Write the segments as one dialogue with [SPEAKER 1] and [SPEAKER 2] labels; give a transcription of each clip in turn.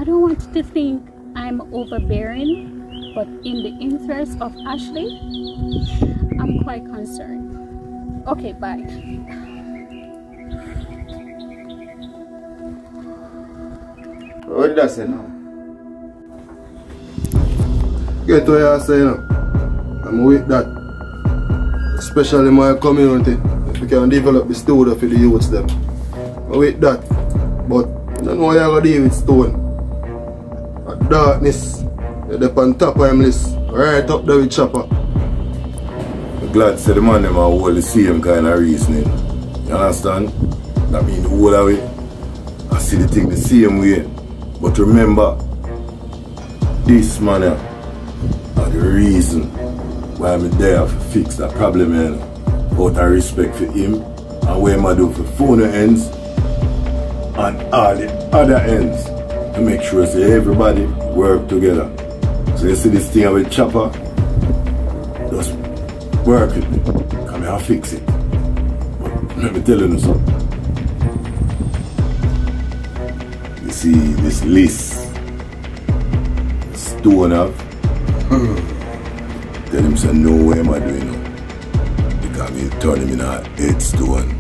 [SPEAKER 1] I don't want you to think I'm overbearing, but in the interest of Ashley, I'm quite concerned. Okay, bye.
[SPEAKER 2] What does it now? Get what you say now. I'm with that. Especially my community. We can develop the studio for the youths them. I'm with that. But I don't know how you're going to deal with stone. That darkness. They're up on top of him list. Right up there with Chopper.
[SPEAKER 3] I'm glad to say the man them are all the same kind of reasoning. You understand? That means the whole of it. I see the thing the same way. But remember, this man are the reason why I'm there to fix that problem, man. Out of respect for him and what I do for phone ends and all the other ends to make sure so everybody work together. So you see this thing with Chopper, just work with me. Come here and fix it. But let me tell you something. You see this list Stone have. Tell him say no way am I doing now. Because me turn him in a headstone.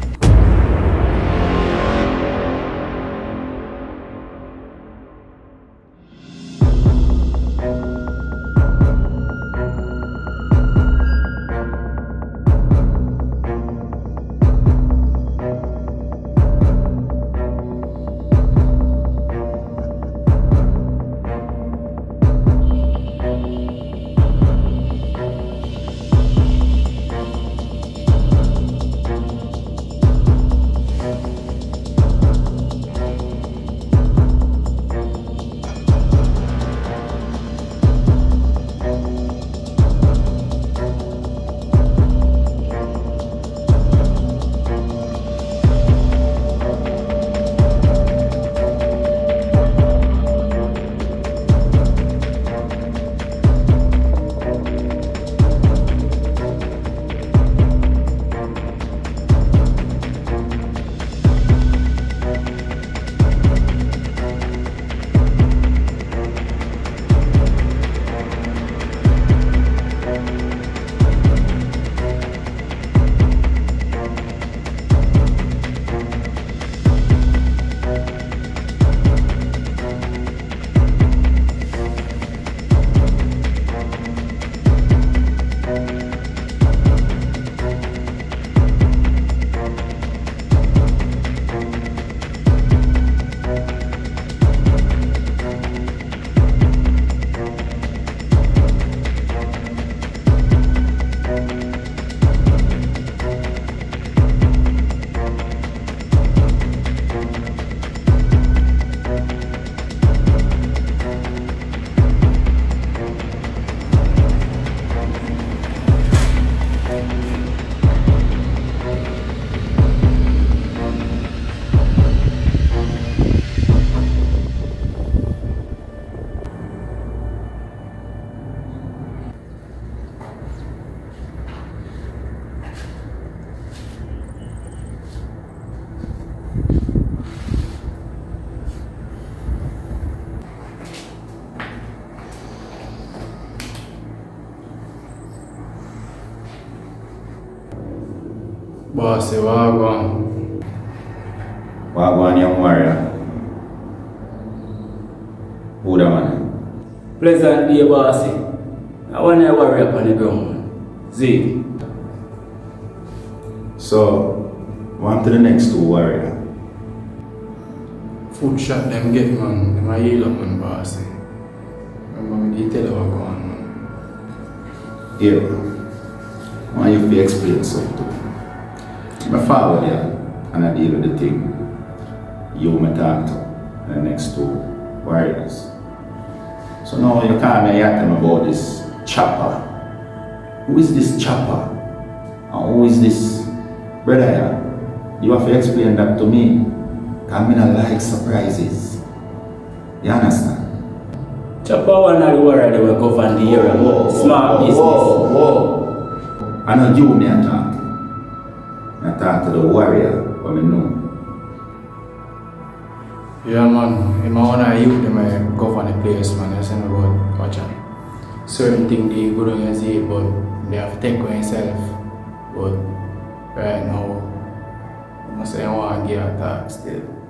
[SPEAKER 4] Bossy, wagwan.
[SPEAKER 5] Wagwan, young warrior. Who that man?
[SPEAKER 4] Pleasant day, bossy. I want to warrior up on the ground. Z.
[SPEAKER 5] So, on to the next two warrior.
[SPEAKER 4] Food shot them get, man. Them a heal up, man, bossy. Remember me tell you what going on, man.
[SPEAKER 5] Here, I want you to explain something. I follow there and I deal with the thing. You me talk to the next two warriors. So now you come and ask them about this Chopper. Who is this Chopper? And who is this brother? You have to explain that to me. Because I don't like surprises. You understand?
[SPEAKER 4] Chopper one of the warriors that will govern the area. Small business.
[SPEAKER 5] I know you me talk. I talk to the warrior, but I know.
[SPEAKER 4] Yeah, man. In my own youth, they govern the place, man. You see me about watching. Certain things they good on your see, but they have to take on yourself. But right now, I say I want to give a talk still.